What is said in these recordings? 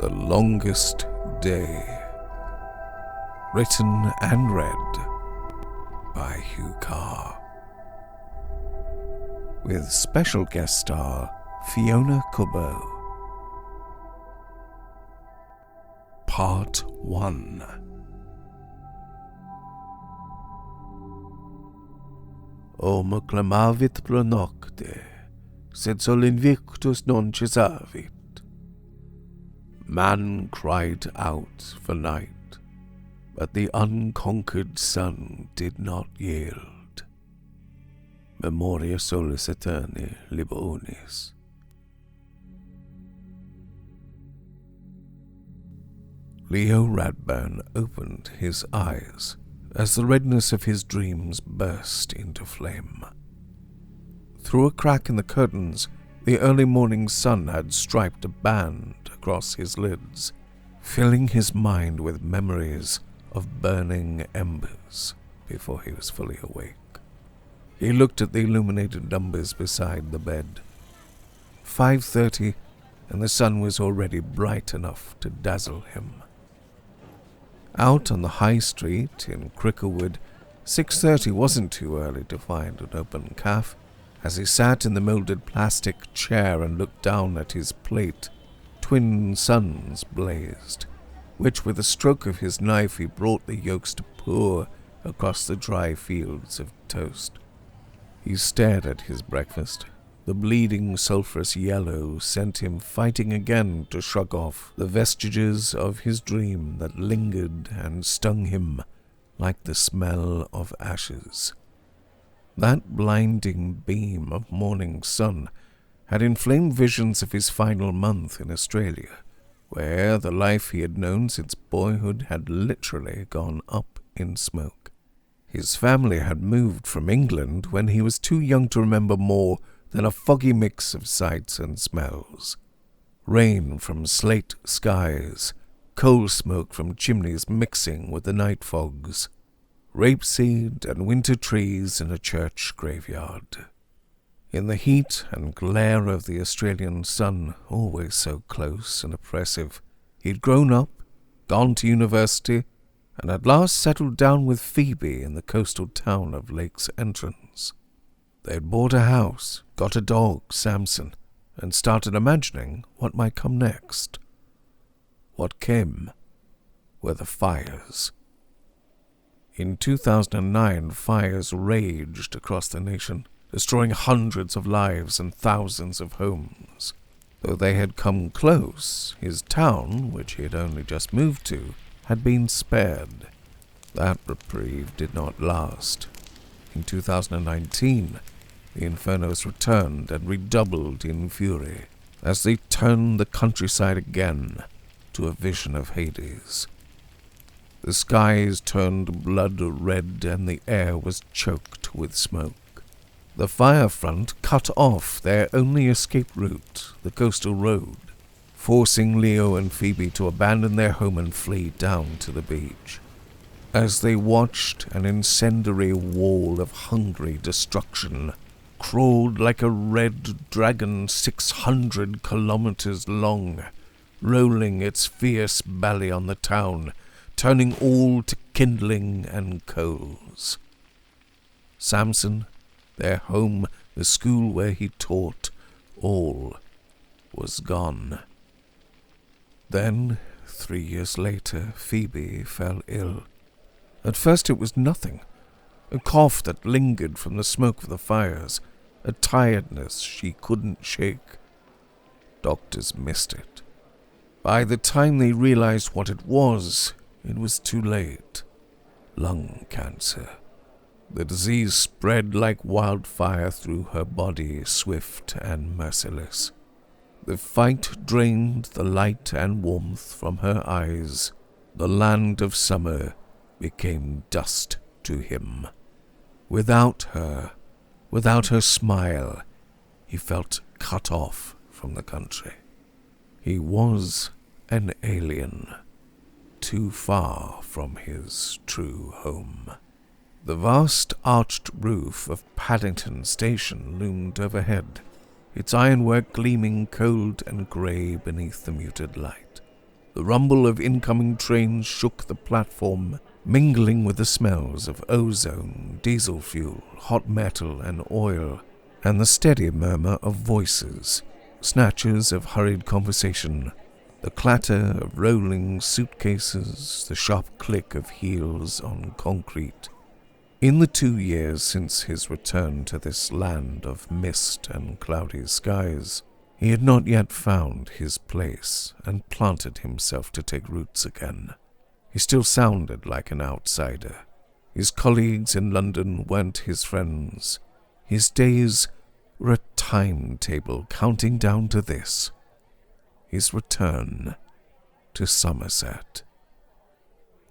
The Longest Day. Written and read by Huw Carr. With special guest star Fiona Cobbo. Part 1. Om clamavit pro nocte, sed sol invictus non cessavit. Man cried out for night, but the unconquered sun did not yield. Memoria solis aeterni libonis. Leo Radburn opened his eyes as the redness of his dreams burst into flame. Through a crack in the curtains, the early morning sun had striped a band across his lids, filling his mind with memories of burning embers before he was fully awake. He looked at the illuminated numbers beside the bed. 5:30, and the sun was already bright enough to dazzle him. Out on the high street in Cricklewood, 6:30 wasn't too early to find an open cafe. As he sat in the moulded plastic chair and looked down at his plate, twin suns blazed, which with a stroke of his knife he brought the yolks to pour across the dry fields of toast. He stared at his breakfast. The bleeding sulphurous yellow sent him fighting again to shrug off the vestiges of his dream that lingered and stung him like the smell of ashes. That blinding beam of morning sun had inflamed visions of his final month in Australia, where the life he had known since boyhood had literally gone up in smoke. His family had moved from England when he was too young to remember more than a foggy mix of sights and smells. Rain from slate skies, coal smoke from chimneys mixing with the night fogs, rapeseed and winter trees in a church graveyard. In the heat and glare of the Australian sun, always so close and oppressive, he'd grown up, gone to university, and at last settled down with Phoebe in the coastal town of Lake's Entrance. They'd bought a house, got a dog, Samson, and started imagining what might come next. What came were the fires. In 2009, fires raged across the nation, destroying hundreds of lives and thousands of homes. Though they had come close, his town, which he had only just moved to, had been spared. That reprieve did not last. In 2019, the infernos returned and redoubled in fury as they turned the countryside again to a vision of Hades. The skies turned blood red and the air was choked with smoke. The fire front cut off their only escape route, the coastal road, forcing Leo and Phoebe to abandon their home and flee down to the beach. As they watched, an incendiary wall of hungry destruction crawled like a red dragon 600 kilometers long, rolling its fierce belly on the town, turning all to kindling and coals. Samson, their home, the school where he taught, all was gone. Then, 3 years later, Phoebe fell ill. At first it was nothing, a cough that lingered from the smoke of the fires, a tiredness she couldn't shake. Doctors missed it. By the time they realized what it was too late. Lung cancer. The disease spread like wildfire through her body, swift and merciless. The fight drained the light and warmth from her eyes. The land of summer became dust to him. Without her smile, he felt cut off from the country. He was an alien, too far from his true home. The vast arched roof of Paddington Station loomed overhead, its ironwork gleaming cold and grey beneath the muted light. The rumble of incoming trains shook the platform, mingling with the smells of ozone, diesel fuel, hot metal, and oil, and the steady murmur of voices, snatches of hurried conversation, the clatter of rolling suitcases, the sharp click of heels on concrete. In the 2 years since his return to this land of mist and cloudy skies, he had not yet found his place and planted himself to take roots again. He still sounded like an outsider. His colleagues in London weren't his friends. His days were a timetable counting down to this: his return to Somerset.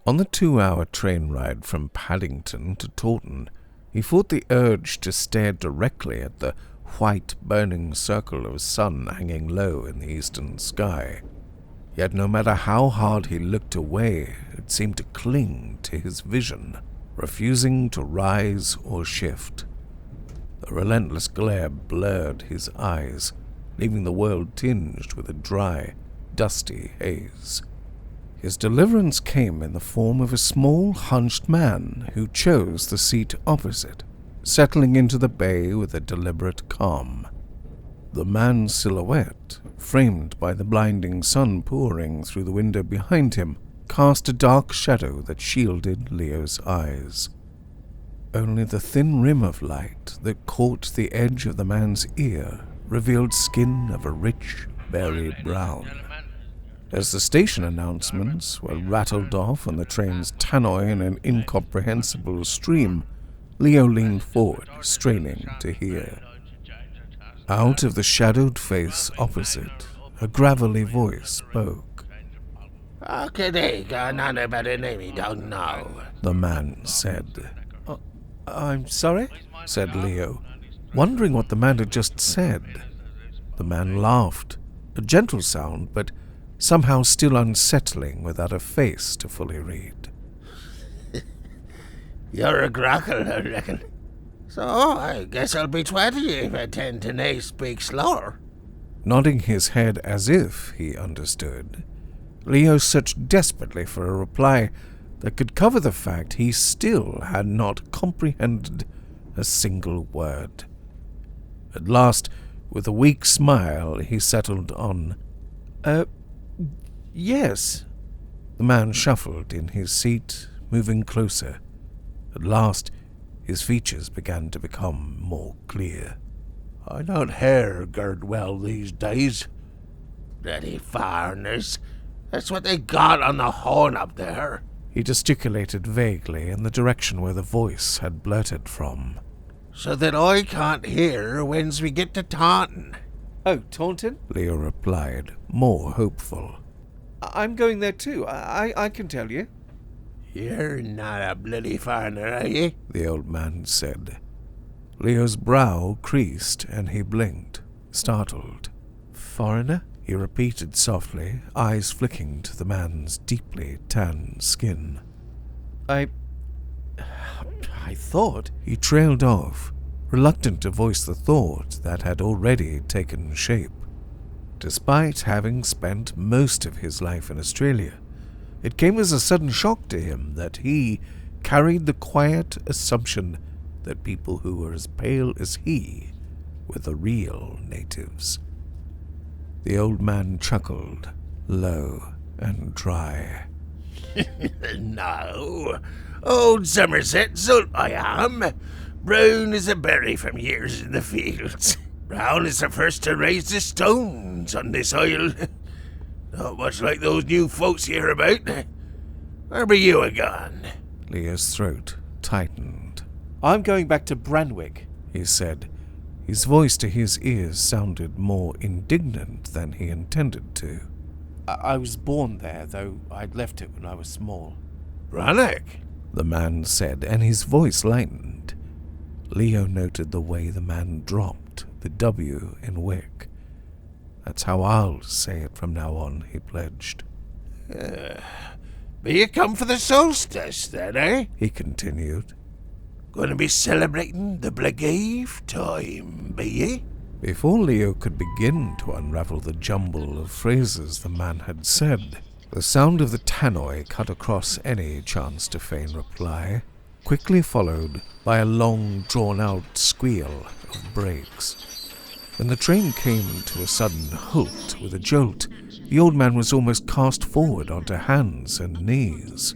On the 2-hour train ride from Paddington to Taunton, he fought the urge to stare directly at the white burning circle of sun hanging low in the eastern sky. Yet no matter how hard he looked away, it seemed to cling to his vision, refusing to rise or shift. The relentless glare blurred his eyes, leaving the world tinged with a dry, dusty haze. His deliverance came in the form of a small, hunched man who chose the seat opposite, settling into the bay with a deliberate calm. The man's silhouette, framed by the blinding sun pouring through the window behind him, cast a dark shadow that shielded Leo's eyes. Only the thin rim of light that caught the edge of the man's ear revealed skin of a rich, berry brown. As the station announcements were rattled off on the train's tannoy in an incomprehensible stream, Leo leaned forward, straining to hear. Out of the shadowed face opposite, a gravelly voice spoke. How could he go on about a name he don't know? The man said. I'm sorry? Said Leo, wondering what the man had just said. The man laughed, a gentle sound, but somehow still unsettling without a face to fully read. You're a grackle, I reckon. So I guess I'll be 20 if I tend to nae speak slower. Nodding his head as if he understood, Leo searched desperately for a reply that could cover the fact he still had not comprehended a single word. At last, with a weak smile, he settled on, yes. The man shuffled in his seat, moving closer. At last, his features began to become more clear. I don't hear Gerd well these days. Bloody foreigners. That's what they got on the horn up there. He gesticulated vaguely in the direction where the voice had blurted from. So that I can't hear whens we get to Taunton. Oh, Taunton? Leo replied, more hopeful. I'm going there too, I can tell you. You're not a bloody foreigner, are you? The old man said. Leo's brow creased and he blinked, startled. Foreigner? He repeated softly, eyes flicking to the man's deeply tanned skin. I thought... He trailed off, reluctant to voice the thought that had already taken shape. Despite having spent most of his life in Australia, it came as a sudden shock to him that he carried the quiet assumption that people who were as pale as he were the real natives. The old man chuckled, low and dry. No, old Somerset Zult I am. Brown as a berry from years in the fields. Brown is the first to raise the stones on this isle. Not much like those new folks you hear about. Where be you a-gone? Leo's throat tightened. I'm going back to Branwick, he said. His voice to his ears sounded more indignant than he intended to. I was born there, though I'd left it when I was small. Branwick? The man said, and his voice lightened. Leo noted the way the man dropped the W in Wick. That's how I'll say it from now on, he pledged. Be you come for the solstice, then, eh? He continued. Gonna be celebrating the Blagave time, be ye? Before Leo could begin to unravel the jumble of phrases the man had said, The sound of the tannoy cut across any chance to feign reply, quickly followed by a long, drawn-out squeal of brakes. When the train came to a sudden halt with a jolt, the old man was almost cast forward onto hands and knees.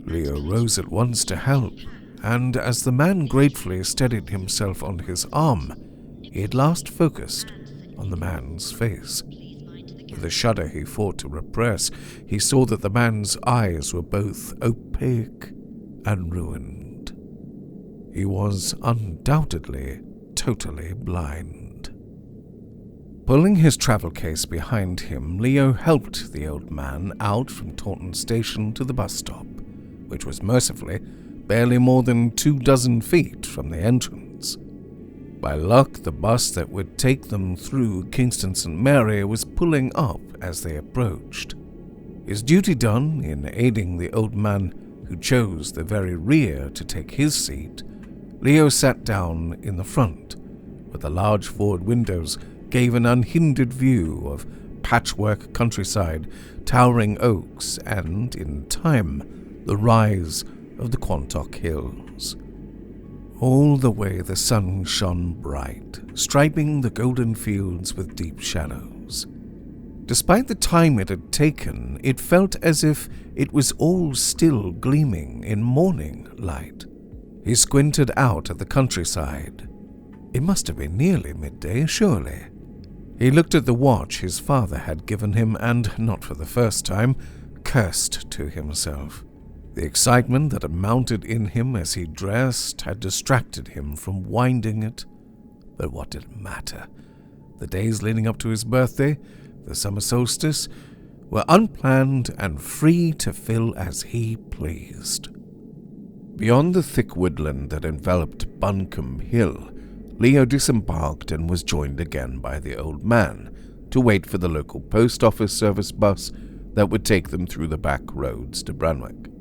Leo rose at once to help, and as the man gratefully steadied himself on his arm, he at last focused on the man's face. With a shudder he fought to repress, he saw that the man's eyes were both opaque and ruined. He was undoubtedly totally blind. Pulling his travel case behind him, Leo helped the old man out from Taunton Station to the bus stop, which was mercifully barely more than 24 feet from the entrance. By luck, the bus that would take them through Kingston St. Mary was pulling up as they approached. His duty done in aiding the old man who chose the very rear to take his seat, Leo sat down in the front, where the large forward windows gave an unhindered view of patchwork countryside, towering oaks, and, in time, the rise of the Quantock Hills. All the way the sun shone bright, striping the golden fields with deep shadows. Despite the time it had taken, it felt as if it was all still gleaming in morning light. He squinted out at the countryside. It must have been nearly midday, surely. He looked at the watch his father had given him and, not for the first time, cursed to himself. The excitement that had mounted in him as he dressed had distracted him from winding it. But what did it matter? The days leading up to his birthday, the summer solstice, were unplanned and free to fill as he pleased. Beyond the thick woodland that enveloped Buncombe Hill, Leo disembarked and was joined again by the old man to wait for the local post office service bus that would take them through the back roads to Branwick.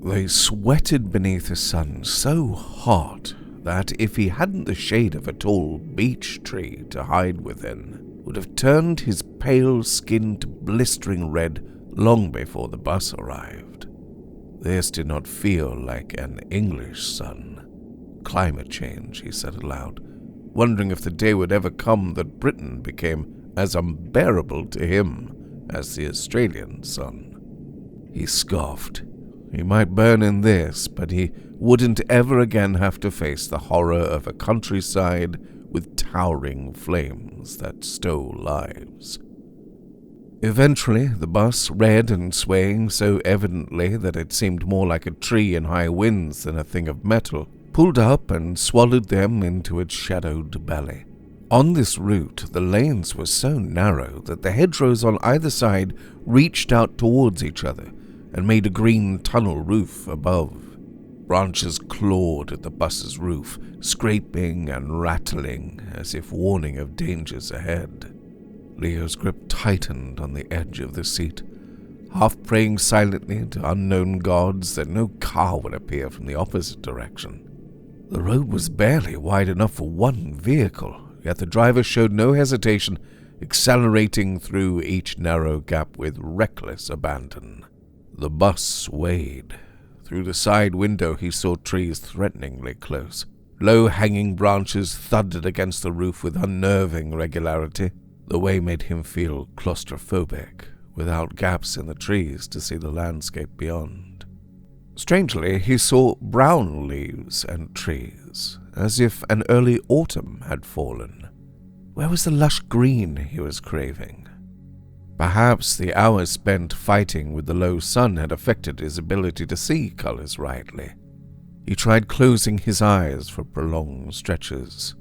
They sweated beneath a sun so hot that if he hadn't the shade of a tall beech tree to hide within, would have turned his pale skin to blistering red long before the bus arrived. This did not feel like an English sun. Climate change, he said aloud, wondering if the day would ever come that Britain became as unbearable to him as the Australian sun. He scoffed. He might burn in this, but he wouldn't ever again have to face the horror of a countryside with towering flames that stole lives. Eventually, the bus, red and swaying so evidently that it seemed more like a tree in high winds than a thing of metal, pulled up and swallowed them into its shadowed belly. On this route, the lanes were so narrow that the hedgerows on either side reached out towards each other and made a green tunnel roof above. Branches clawed at the bus's roof, scraping and rattling as if warning of dangers ahead. Leo's grip tightened on the edge of the seat, half praying silently to unknown gods that no car would appear from the opposite direction. The road was barely wide enough for one vehicle, yet the driver showed no hesitation, accelerating through each narrow gap with reckless abandon. The bus swayed. Through the side window he saw trees threateningly close. Low-hanging branches thudded against the roof with unnerving regularity. The way made him feel claustrophobic, without gaps in the trees to see the landscape beyond. Strangely, he saw brown leaves and trees, as if an early autumn had fallen. Where was the lush green he was craving? Perhaps the hours spent fighting with the low sun had affected his ability to see colors rightly. He tried closing his eyes for prolonged stretches.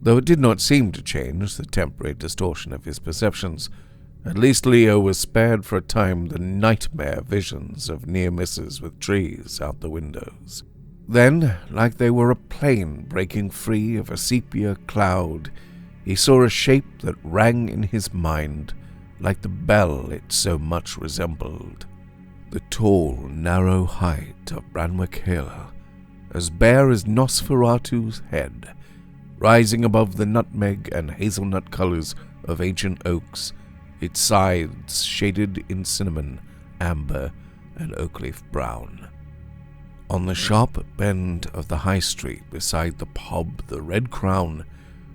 Though it did not seem to change the temporary distortion of his perceptions, at least Leo was spared for a time the nightmare visions of near misses with trees out the windows. Then, like they were a plane breaking free of a sepia cloud, he saw a shape that rang in his mind like the bell it so much resembled. The tall, narrow height of Branwick Hill, as bare as Nosferatu's head, rising above the nutmeg and hazelnut colors of ancient oaks its sides shaded in cinnamon, amber, and oak leaf brown. On the sharp bend of the high street beside the pub The Red Crown,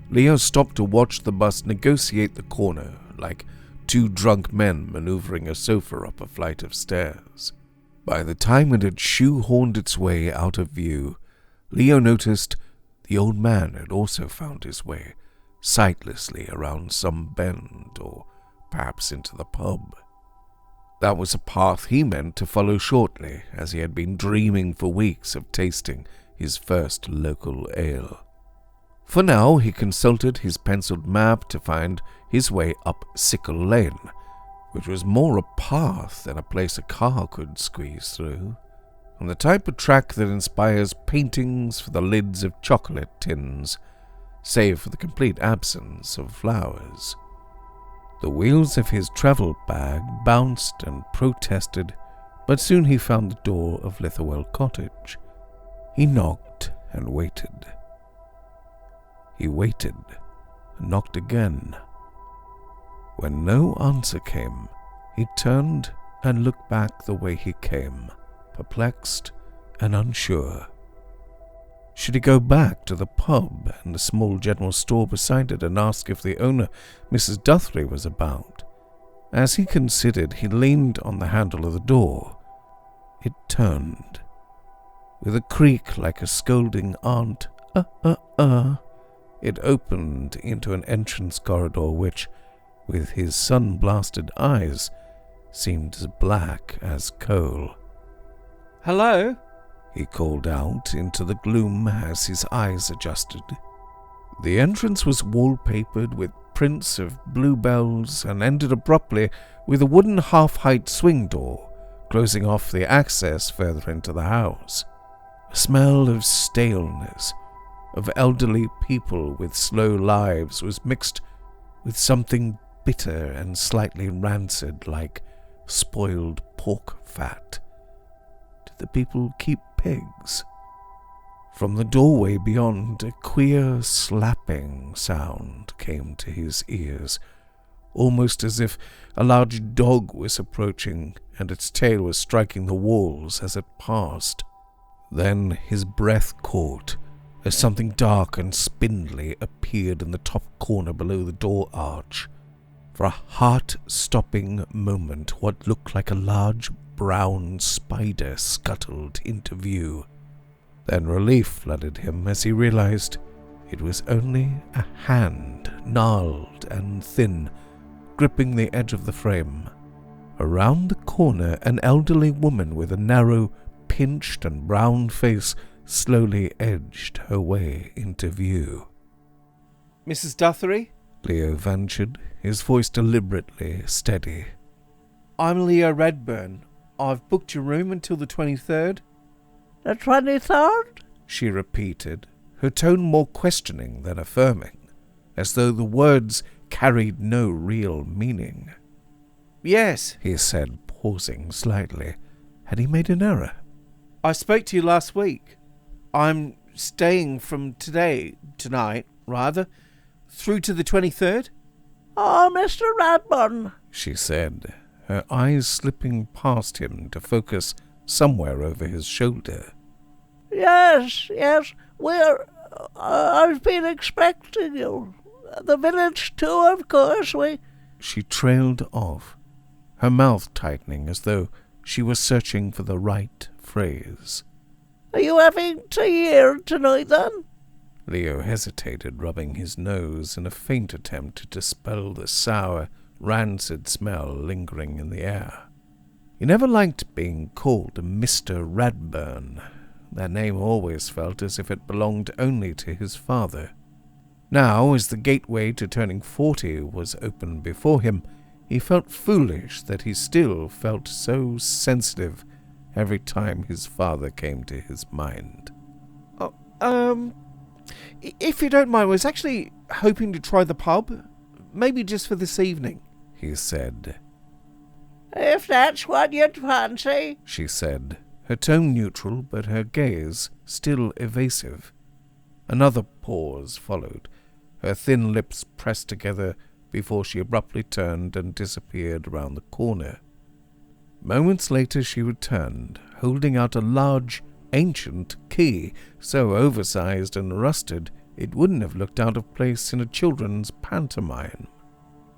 Leo stopped to watch the bus negotiate the corner like two drunk men maneuvering a sofa up a flight of stairs. By the time it had shoehorned its way out of view, Leo noticed the old man had also found his way sightlessly around some bend, or perhaps into the pub. That was a path he meant to follow shortly, as he had been dreaming for weeks of tasting his first local ale. For now, he consulted his penciled map to find his way up Sickle Lane, which was more a path than a place a car could squeeze through, and the type of track that inspires paintings for the lids of chocolate tins, save for the complete absence of flowers. The wheels of his travel bag bounced and protested, but soon he found the door of Litherwell Cottage. He knocked and waited. He waited and knocked again. When no answer came, he turned and looked back the way he came, perplexed and unsure. Should he go back to the pub and the small general store beside it and ask if the owner, Mrs. Duthry, was about? As he considered, he leaned on the handle of the door. It turned. With a creak like a scolding aunt, it opened into an entrance corridor which, with his sun-blasted eyes, seemed as black as coal. Hello? He called out into the gloom as his eyes adjusted. The entrance was wallpapered with prints of bluebells and ended abruptly with a wooden half-height swing door closing off the access further into the house. A smell of staleness, of elderly people with slow lives, was mixed with something bitter and slightly rancid, like spoiled pork fat. Did the people keep pigs? From the doorway beyond, a queer slapping sound came to his ears, almost as if a large dog was approaching and its tail was striking the walls as it passed. Then his breath caught as something dark and spindly appeared in the top corner below the door arch. For a heart-stopping moment, what looked like a large brown spider scuttled into view. Then relief flooded him as he realized it was only a hand, gnarled and thin, gripping the edge of the frame. Around the corner, an elderly woman with a narrow, pinched and brown face slowly edged her way into view. Mrs. Duthry? Leo ventured, his voice deliberately steady. I'm Leo Radburn. I've booked your room until the 23rd. The 23rd? She repeated, her tone more questioning than affirming, as though the words carried no real meaning. Yes, he said, pausing slightly. Had he made an error? I spoke to you last week. I'm staying from tonight, through to the 23rd. Oh, Mr. Radburn, she said, her eyes slipping past him to focus somewhere over his shoulder. Yes, I've been expecting you. The village too, of course, She trailed off, her mouth tightening as though she was searching for the right phrase. Are you having tea here tonight, then? Leo hesitated, rubbing his nose in a faint attempt to dispel the sour, rancid smell lingering in the air. He never liked being called Mr. Radburn. That name always felt as if it belonged only to his father. Now, as the gateway to turning 40 was open before him, he felt foolish that he still felt so sensitive every time his father came to his mind. If you don't mind, I was actually hoping to try the pub. Maybe just for this evening, he said. If that's what you'd fancy, she said, her tone neutral but her gaze still evasive. Another pause followed, her thin lips pressed together before she abruptly turned and disappeared around the corner. Moments later she returned, holding out a large, ancient key, so oversized and rusted it wouldn't have looked out of place in a children's pantomime.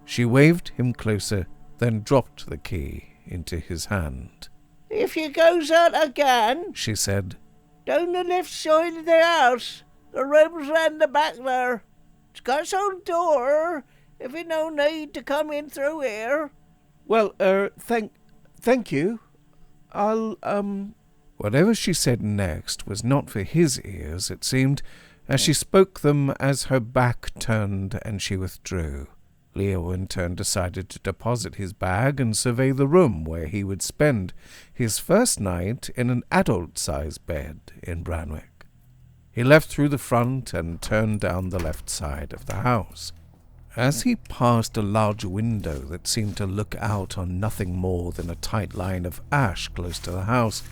She waved him closer, then dropped the key into his hand. If you goes out again, She said, down the left side of the house, the room's round the back there. It's got its own door, if you no need to come in through here. Well, thank you. I'll, Whatever she said next was not for his ears, it seemed, as she spoke them as her back turned and she withdrew. Leo in turn decided to deposit his bag and survey the room where he would spend his first night in an adult-sized bed in Branwick. He left through the front and turned down the left side of the house. As he passed a large window that seemed to look out on nothing more than a tight line of ash close to the house,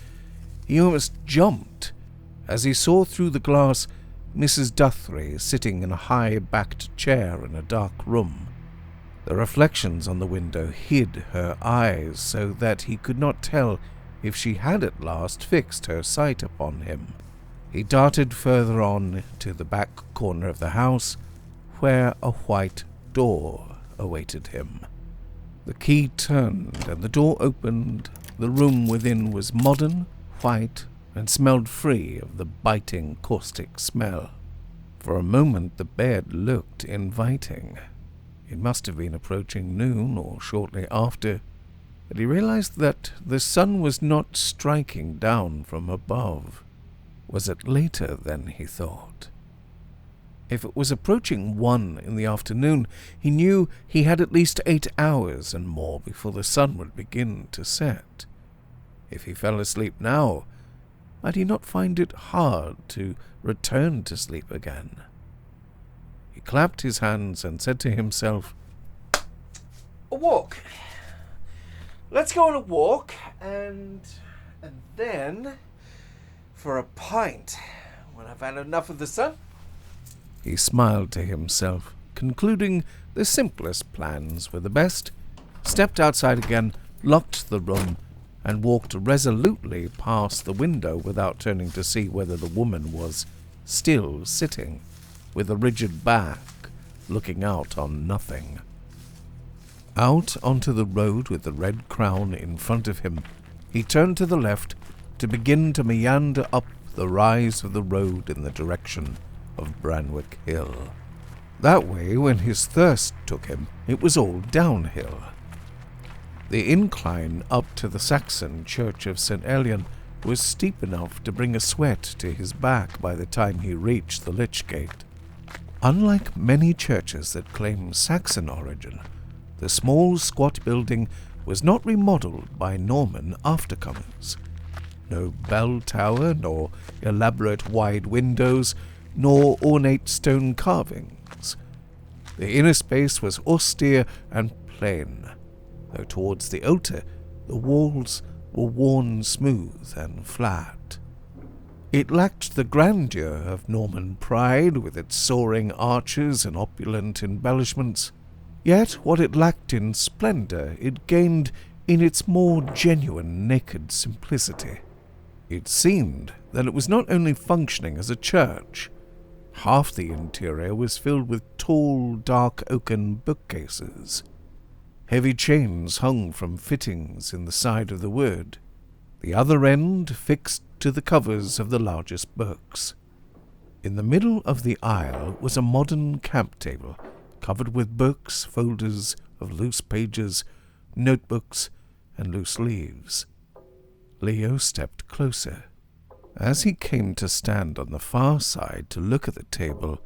he almost jumped as he saw through the glass Mrs. Guthrie sitting in a high-backed chair in a dark room. The reflections on the window hid her eyes so that he could not tell if she had at last fixed her sight upon him. He darted further on to the back corner of the house, where a white door awaited him. The key turned and the door opened. The room within was modern, white, and smelled free of the biting, caustic smell. For a moment the bed looked inviting. It must have been approaching noon or shortly after, but he realized that the sun was not striking down from above. Was it later than he thought? If it was approaching 1 in the afternoon, he knew he had at least 8 hours and more before the sun would begin to set. If he fell asleep now, might he not find it hard to return to sleep again? He clapped his hands and said to himself, a walk. Let's go on a walk, and then for a pint when I've had enough of the sun. He smiled to himself, concluding the simplest plans were the best, stepped outside again, locked the room, and walked resolutely past the window without turning to see whether the woman was still sitting, with a rigid back, looking out on nothing. Out onto the road with the red crown in front of him, he turned to the left to begin to meander up the rise of the road in the direction of Branwick Hill. That way, when his thirst took him, it was all downhill. The incline up to the Saxon church of St. Elian was steep enough to bring a sweat to his back by the time he reached the Lich Gate. Unlike many churches that claim Saxon origin, the small, squat building was not remodeled by Norman aftercomers. No bell tower, nor elaborate wide windows, nor ornate stone carvings. The inner space was austere and plain, though towards the altar the walls were worn smooth and flat. It lacked the grandeur of Norman pride with its soaring arches and opulent embellishments, yet what it lacked in splendor it gained in its more genuine naked simplicity. It seemed that it was not only functioning as a church. Half the interior was filled with tall, dark oaken bookcases. Heavy chains hung from fittings in the side of the wood, the other end fixed to the covers of the largest books. In the middle of the aisle was a modern camp table, covered with books, folders of loose pages, notebooks, and loose leaves. Leo stepped closer. As he came to stand on the far side to look at the table,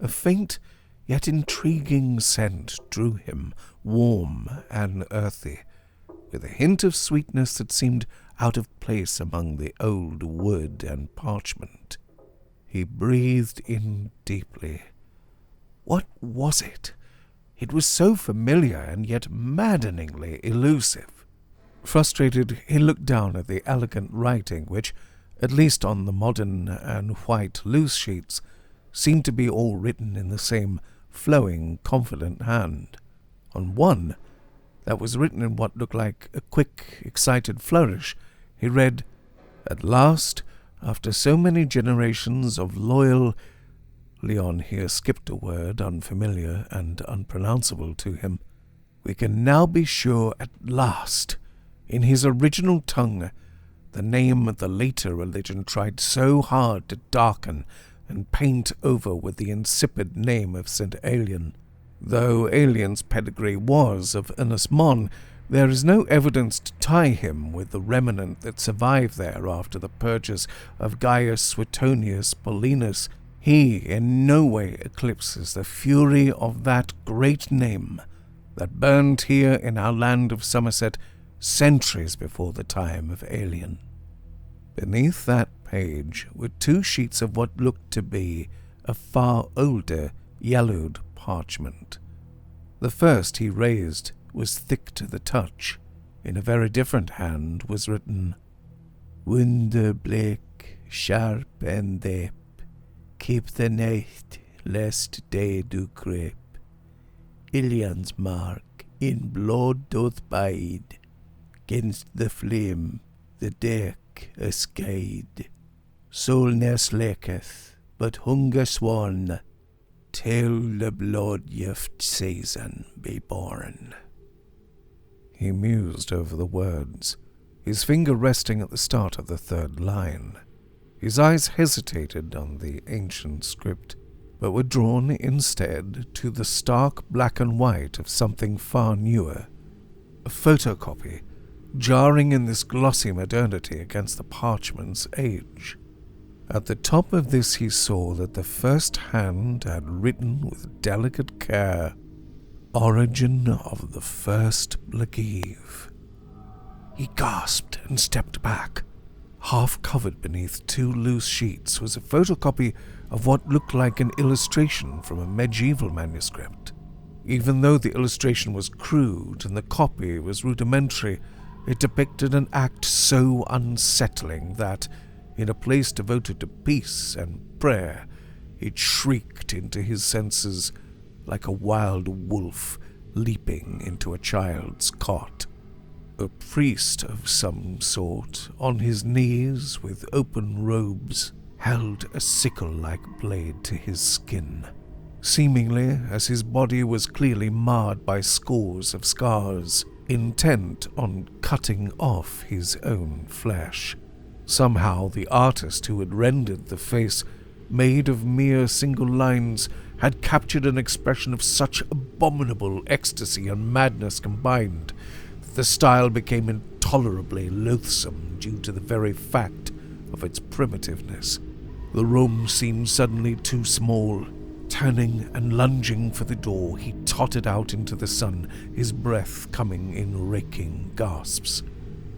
a faint yet intriguing scent drew him, warm and earthy, with a hint of sweetness that seemed out of place among the old wood and parchment. He breathed in deeply. What was it? It was so familiar and yet maddeningly elusive. Frustrated, he looked down at the elegant writing which, at least on the modern and white loose sheets, seemed to be all written in the same flowing, confident hand. On one, that was written in what looked like a quick, excited flourish, he read, "At last, after so many generations of loyal—" Leon here skipped a word unfamiliar and unpronounceable to him. "We can now be sure at last, in his original tongue, the name of the later religion tried so hard to darken and paint over with the insipid name of St. Alien. Though Alien's pedigree was of Ynys Mon, there is no evidence to tie him with the remnant that survived there after the purges of Gaius Suetonius Paulinus. He in no way eclipses the fury of that great name that burned here in our land of Somerset centuries before the time of Alien." Beneath that page were 2 sheets of what looked to be a far older, yellowed parchment. The first he raised was thick to the touch. In a very different hand was written, "Wunder blake, sharp and deep, keep the night, lest day do creep. Ilian's mark in blood doth bide, 'gainst the flame the deck askide. Soul ne'er slaketh, but hunger sworn, till the blood-yift season be born." He mused over the words, his finger resting at the start of the 3rd line. His eyes hesitated on the ancient script, but were drawn instead to the stark black and white of something far newer, a photocopy, jarring in this glossy modernity against the parchment's age. At the top of this he saw that the first hand had written with delicate care, "Origin of the first Blagive." He gasped and stepped back. Half covered beneath 2 loose sheets was a photocopy of what looked like an illustration from a medieval manuscript. Even though the illustration was crude and the copy was rudimentary, it depicted an act so unsettling that, in a place devoted to peace and prayer, it shrieked into his senses like a wild wolf leaping into a child's cot. A priest of some sort, on his knees with open robes, held a sickle-like blade to his skin, seemingly as his body was clearly marred by scores of scars, intent on cutting off his own flesh. Somehow the artist who had rendered the face, made of mere single lines, had captured an expression of such abominable ecstasy and madness combined that the style became intolerably loathsome due to the very fact of its primitiveness. The room seemed suddenly too small. Turning and lunging for the door, he tottered out into the sun, his breath coming in raking gasps.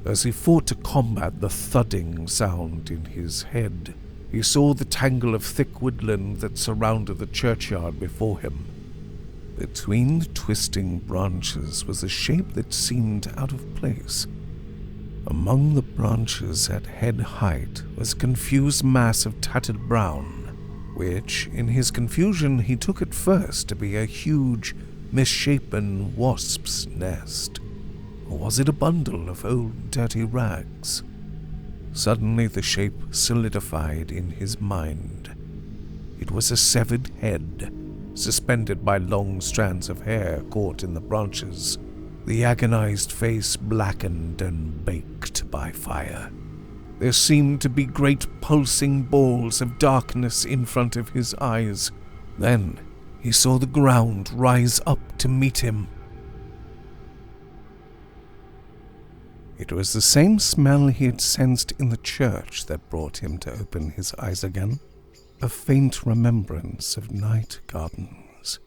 As he fought to combat the thudding sound in his head, he saw the tangle of thick woodland that surrounded the churchyard before him. Between the twisting branches was a shape that seemed out of place. Among the branches at head height was a confused mass of tattered brown, which, in his confusion, he took at first to be a huge, misshapen wasp's nest. Or was it a bundle of old, dirty rags? Suddenly the shape solidified in his mind. It was a severed head, suspended by long strands of hair caught in the branches, the agonized face blackened and baked by fire. There seemed to be great pulsing balls of darkness in front of his eyes. Then he saw the ground rise up to meet him. It was the same smell he had sensed in the church that brought him to open his eyes again, a faint remembrance of night gardens.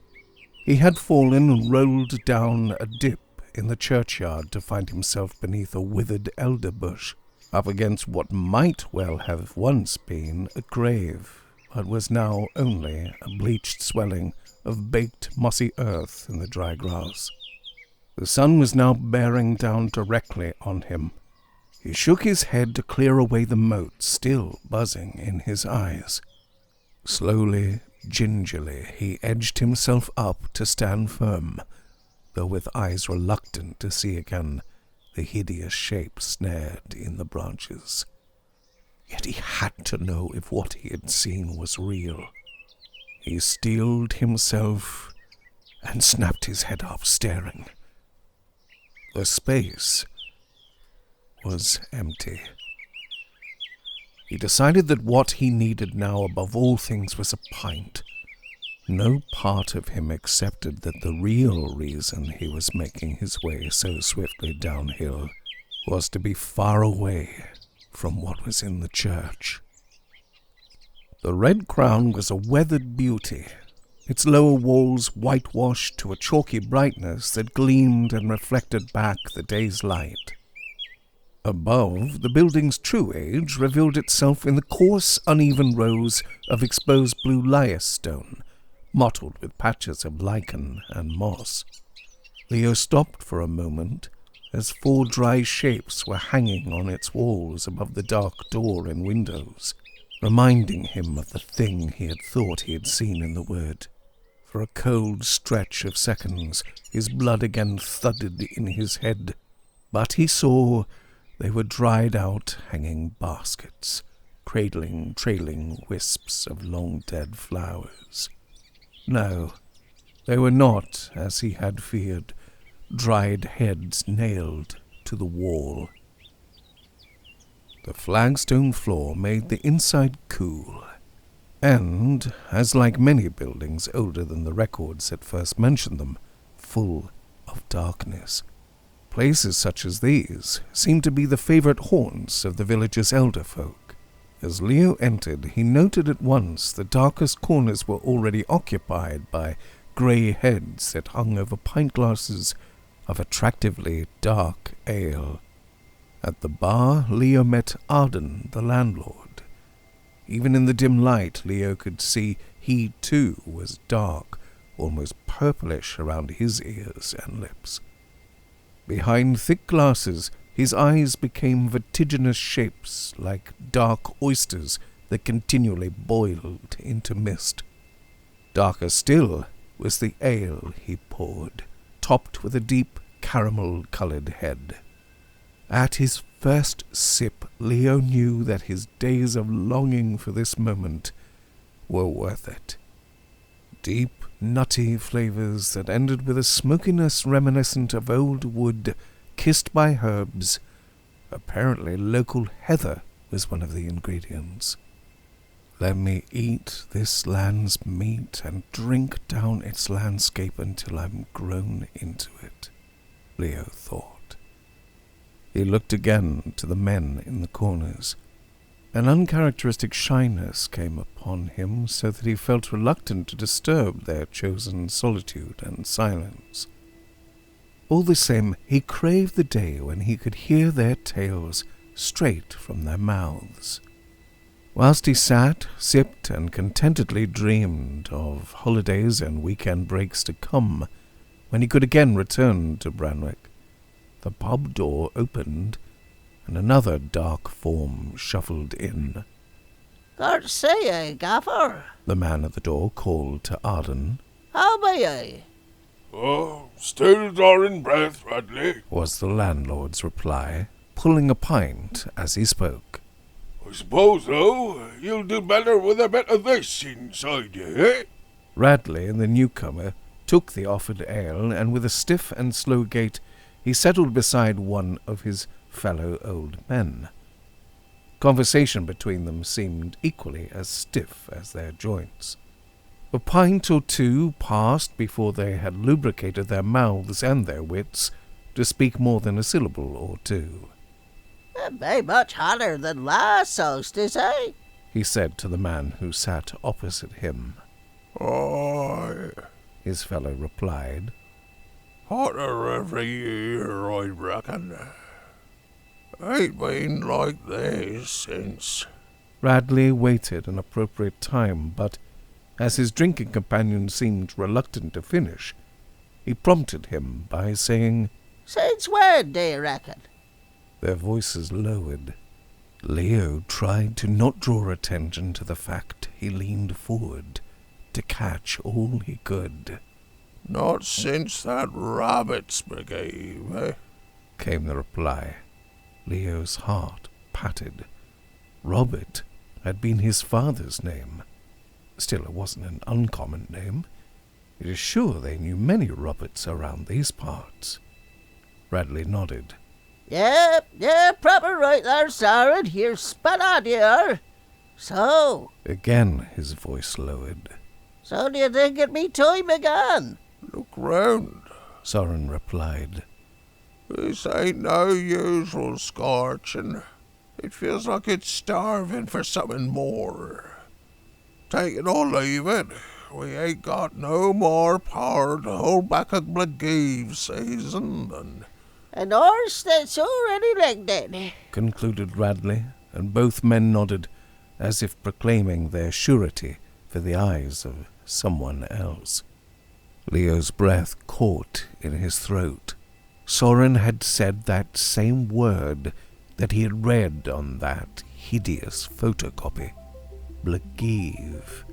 He had fallen and rolled down a dip in the churchyard to find himself beneath a withered elder bush, up against what might well have once been a grave, but was now only a bleached swelling of baked mossy earth in the dry grass. The sun was now bearing down directly on him. He shook his head to clear away the mote still buzzing in his eyes. Slowly, gingerly, he edged himself up to stand firm. though with eyes reluctant to see again the hideous shape snared in the branches. Yet he had to know if what he had seen was real. He steeled himself and snapped his head up, staring. The space was empty. He decided that what he needed now above all things was a pint. No part of him accepted that the real reason he was making his way so swiftly downhill was to be far away from what was in the church. The Red Crown was a weathered beauty, its lower walls whitewashed to a chalky brightness that gleamed and reflected back the day's light. Above, the building's true age revealed itself in the coarse, uneven rows of exposed blue lias stone, mottled with patches of lichen and moss. Leo stopped for a moment as 4 dry shapes were hanging on its walls above the dark door and windows, reminding him of the thing he had thought he had seen in the wood. For a cold stretch of seconds, his blood again thudded in his head, but he saw they were dried-out hanging baskets, cradling trailing wisps of long-dead flowers. No, they were not, as he had feared, dried heads nailed to the wall. The flagstone floor made the inside cool, and, as like many buildings older than the records that first mentioned them, full of darkness. Places such as these seemed to be the favorite haunts of the village's elder folk. As Leo entered, he noted at once the darkest corners were already occupied by grey heads that hung over pint glasses of attractively dark ale. At the bar, Leo met Arden, the landlord. Even in the dim light, Leo could see he too was dark, almost purplish around his ears and lips. Behind thick glasses, his eyes became vertiginous shapes like dark oysters that continually boiled into mist. Darker still was the ale he poured, topped with a deep caramel-colored head. At his first sip, Leo knew that his days of longing for this moment were worth it. Deep, nutty flavors that ended with a smokiness reminiscent of old wood kissed by herbs. Apparently local heather was one of the ingredients. Let me eat this land's meat and drink down its landscape until I'm grown into it, Leo thought. He looked again to the men in the corners. An uncharacteristic shyness came upon him, so that he felt reluctant to disturb their chosen solitude and silence. All the same, he craved the day when he could hear their tales straight from their mouths. Whilst he sat, sipped, and contentedly dreamed of holidays and weekend breaks to come, when he could again return to Branwick, the pub door opened, and another dark form shuffled in. "Good to see ye, Gaffer," the man at the door called to Arden. "How be ye?" "Oh, still drawing breath, Radley," was the landlord's reply, pulling a pint as he spoke. "I suppose, though, you'll do better with a bit of this inside you, eh?" Radley, the newcomer, took the offered ale, and with a stiff and slow gait, he settled beside one of his fellow old men. Conversation between them seemed equally as stiff as their joints. A pint or two passed before they had lubricated their mouths and their wits to speak more than a syllable or two. "It be much hotter than last solstice, eh?" he said to the man who sat opposite him. "Aye," his fellow replied. "Hotter every year, I reckon. Ain't been like this since—" Radley waited an appropriate time, but as his drinking companion seemed reluctant to finish, he prompted him by saying, "Since when, do you reckon?" Their voices lowered. Leo tried to not draw attention to the fact he leaned forward to catch all he could. Not since that rabbit's behaved, eh? Came the reply. Leo's heart patted. Robert had been his father's name. Still, it wasn't an uncommon name. It is sure they knew many Roberts around these parts. Radley nodded. Yep, proper right there, Soren. You're spot on, you are. So? Again his voice lowered. So do you think it be time again? Look round, Soren replied. This ain't no usual scorching. It feels like it's starving for something more. Take it or leave it. We ain't got no more power to hold back a Blackgave season. An horse that's already legged it, concluded Radley, and both men nodded, as if proclaiming their surety for the eyes of someone else. Leo's breath caught in his throat. Soren had said that same word that he had read on that hideous photocopy. Blackgave.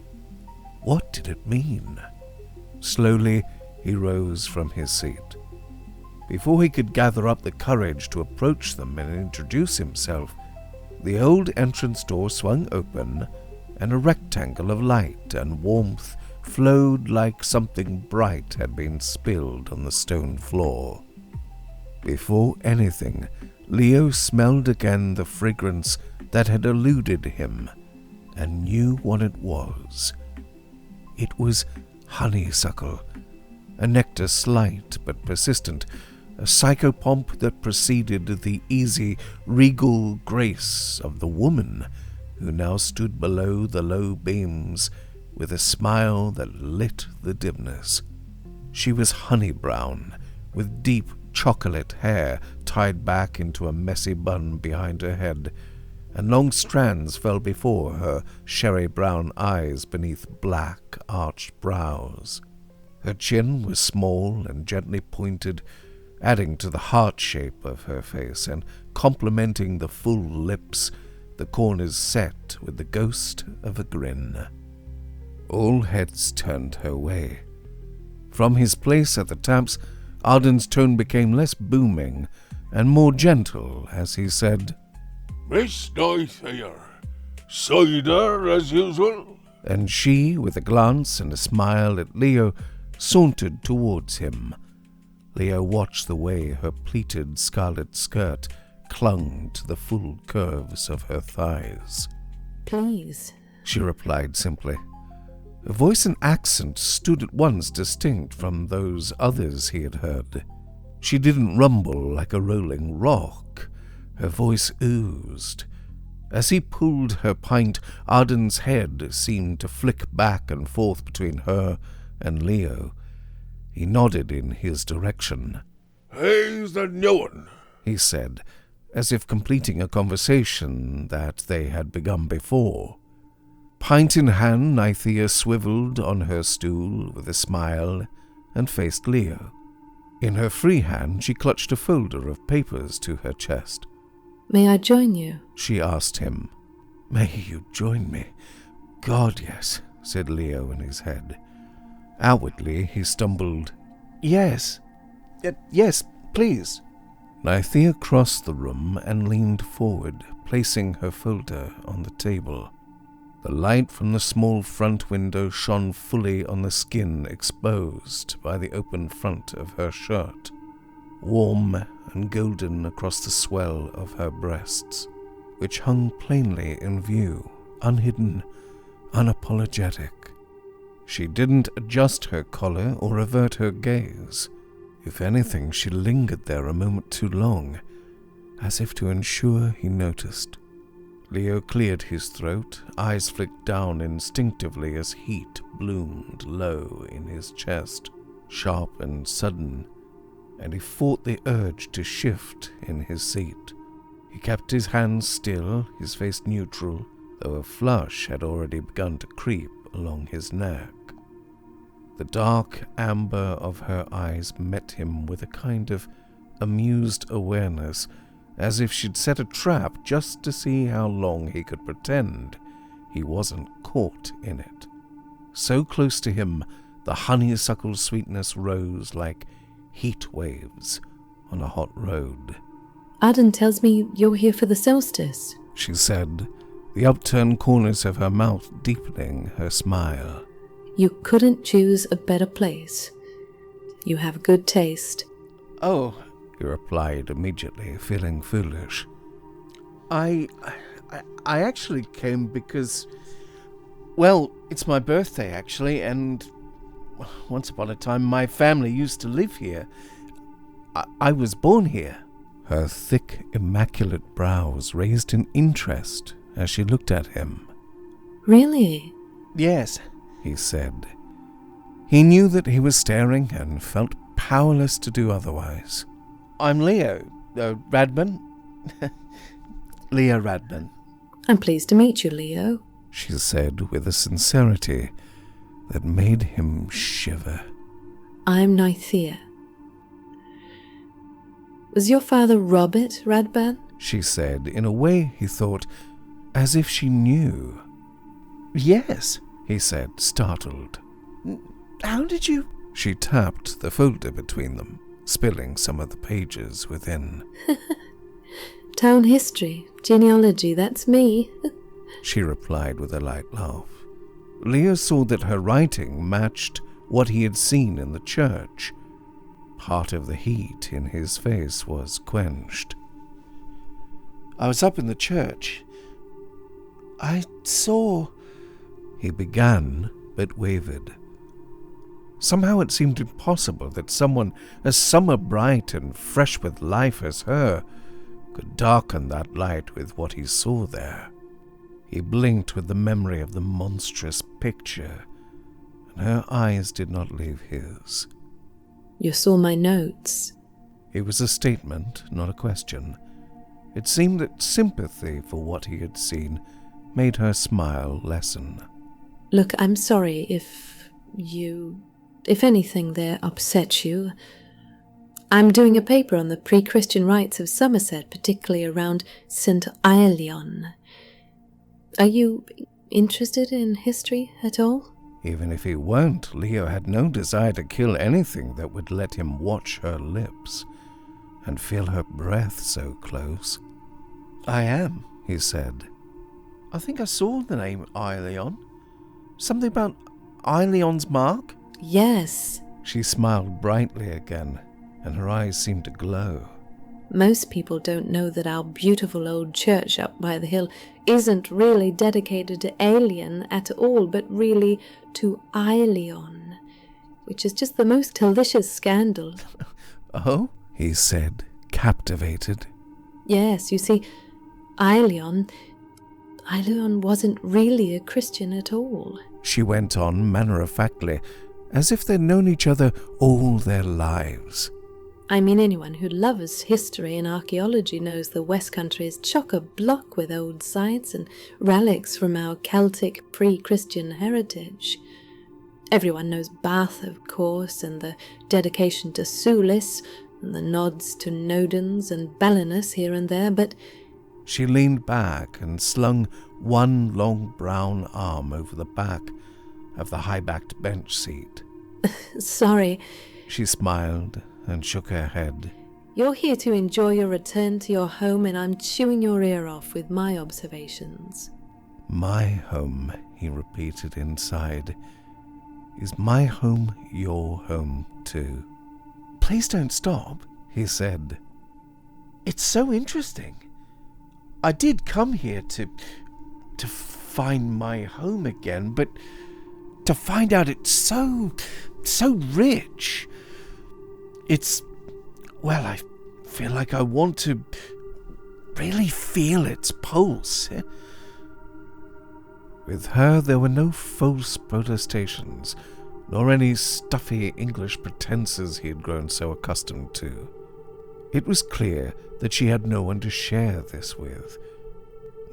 What did it mean? Slowly he rose from his seat. Before he could gather up the courage to approach them and introduce himself, the old entrance door swung open, and a rectangle of light and warmth flowed like something bright had been spilled on the stone floor. Before anything, Leo smelled again the fragrance that had eluded him, and knew what it was. It was honeysuckle, a nectar slight but persistent, a psychopomp that preceded the easy, regal grace of the woman who now stood below the low beams with a smile that lit the dimness. She was honey brown, with deep chocolate hair tied back into a messy bun behind her head, and long strands fell before her sherry-brown eyes beneath black, arched brows. Her chin was small and gently pointed, adding to the heart shape of her face and complementing the full lips, the corners set with the ghost of a grin. All heads turned her way. From his place at the taps, Arden's tone became less booming and more gentle as he said, Miss Dorothea, cider as usual? And she, with a glance and a smile at Leo, sauntered towards him. Leo watched the way her pleated scarlet skirt clung to the full curves of her thighs. Please, she replied simply. Her voice and accent stood at once distinct from those others he had heard. She didn't rumble like a rolling rock. Her voice oozed. As he pulled her pint, Arden's head seemed to flick back and forth between her and Leo. He nodded in his direction. He's the new one, he said, as if completing a conversation that they had begun before. Pint in hand, Nythea swiveled on her stool with a smile and faced Leo. In her free hand, she clutched a folder of papers to her chest. May I join you? She asked him. May you join me? God, yes, said Leo in his head. Outwardly, he stumbled, Yes, yes, please. Nythea crossed the room and leaned forward, placing her folder on the table. The light from the small front window shone fully on the skin exposed by the open front of her shirt, warm and golden across the swell of her breasts, which hung plainly in view, unhidden, unapologetic. She didn't adjust her collar or avert her gaze. If anything, she lingered there a moment too long, as if to ensure he noticed. Leo cleared his throat, eyes flicked down instinctively as heat bloomed low in his chest, sharp and sudden, and he fought the urge to shift in his seat. He kept his hands still, his face neutral, though a flush had already begun to creep along his neck. The dark amber of her eyes met him with a kind of amused awareness, as if she'd set a trap just to see how long he could pretend he wasn't caught in it. So close to him The honeysuckle sweetness rose like heat waves on a hot road. Arden tells me you're here for the solstice. She said, the upturned corners of her mouth deepening her smile. You couldn't choose a better place. You have good taste. Oh, He replied immediately, feeling foolish. I actually came because, well, it's my birthday actually, and once upon a time my family used to live here. I was born here. Her thick, immaculate brows raised in interest as she looked at him. Really? Yes, He said. He knew that he was staring and felt powerless to do otherwise. I'm Leo Radburn. Leo Radburn. I'm pleased to meet you, Leo. She said with a sincerity that made him shiver. I'm Nythea. Was your father Robert Radburn? She said in a way he thought as if she knew. Yes. He said, startled. How did you? She tapped the folder between them, spilling some of the pages within. Town history, genealogy, that's me. She replied with a light laugh. Leo saw that her writing matched what he had seen in the church. Part of the heat in his face was quenched. I was up in the church. I saw... He began, but wavered. Somehow it seemed impossible that someone as summer bright and fresh with life as her could darken that light with what he saw there. He blinked with the memory of the monstrous picture, and her eyes did not leave his. You saw my notes. It was a statement, not a question. It seemed that sympathy for what he had seen made her smile lessen. Look, I'm sorry if anything there upset you. I'm doing a paper on the pre-Christian rites of Somerset, particularly around St. Aelion. Are you interested in history at all? Even if he weren't, Leo had no desire to kill anything that would let him watch her lips and feel her breath so close. I am, He said. I think I saw the name Aelion. Something about Aelion's mark? Yes. She smiled brightly again, and her eyes seemed to glow. Most people don't know that our beautiful old church up by the hill isn't really dedicated to Aelion at all, but really to Aelion, which is just the most delicious scandal. Oh? He said, captivated. Yes, you see, Aelion wasn't really a Christian at all. She went on matter-of-factly, as if they'd known each other all their lives. I mean, anyone who loves history and archaeology knows the West Country is chock-a-block with old sites and relics from our Celtic pre-Christian heritage. Everyone knows Bath, of course, and the dedication to Sulis, and the nods to Nodens and Belinus here and there, but... She leaned back and slung one long brown arm over the back of the high-backed bench seat. Sorry. She smiled and shook her head. You're here to enjoy your return to your home, and I'm chewing your ear off with my observations. My home, he repeated inside. Is my home your home too? Please don't stop, He said. It's so interesting. I did come here to find my home again, but to find out it's so rich. It's, well, I feel like I want to really feel its pulse. With her there were no false protestations, nor any stuffy English pretences he had grown so accustomed to. It was clear that she had no one to share this with,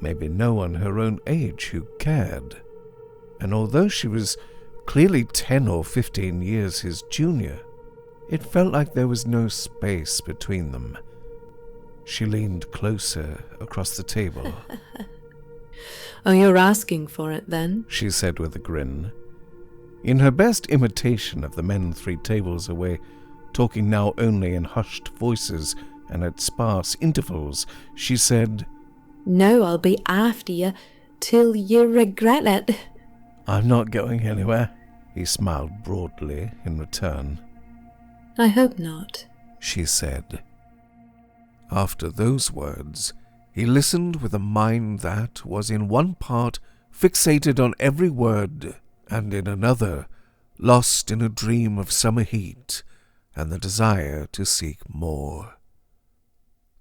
maybe no one her own age who cared. And although she was clearly 10 or 15 years his junior, it felt like there was no space between them. She leaned closer across the table. Oh, you're asking for it then? She said with a grin. In her best imitation of the men 3 tables away, talking now only in hushed voices and at sparse intervals, she said, "No, I'll be after you till you regret it." "I'm not going anywhere," he smiled broadly in return. "I hope not," she said. After those words, he listened with a mind that was in one part fixated on every word, and in another lost in a dream of summer heat and the desire to seek more.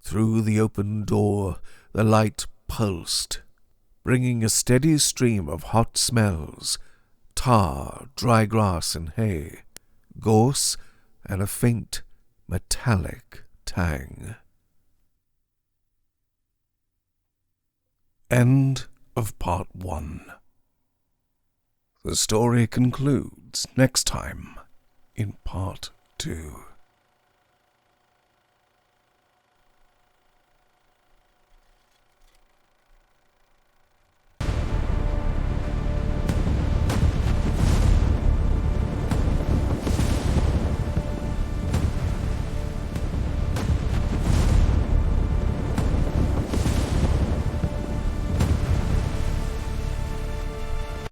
Through the open door the light pulsed, bringing a steady stream of hot smells, tar, dry grass and hay, gorse, and a faint metallic tang. End of Part 1. The story concludes next time in Part 2.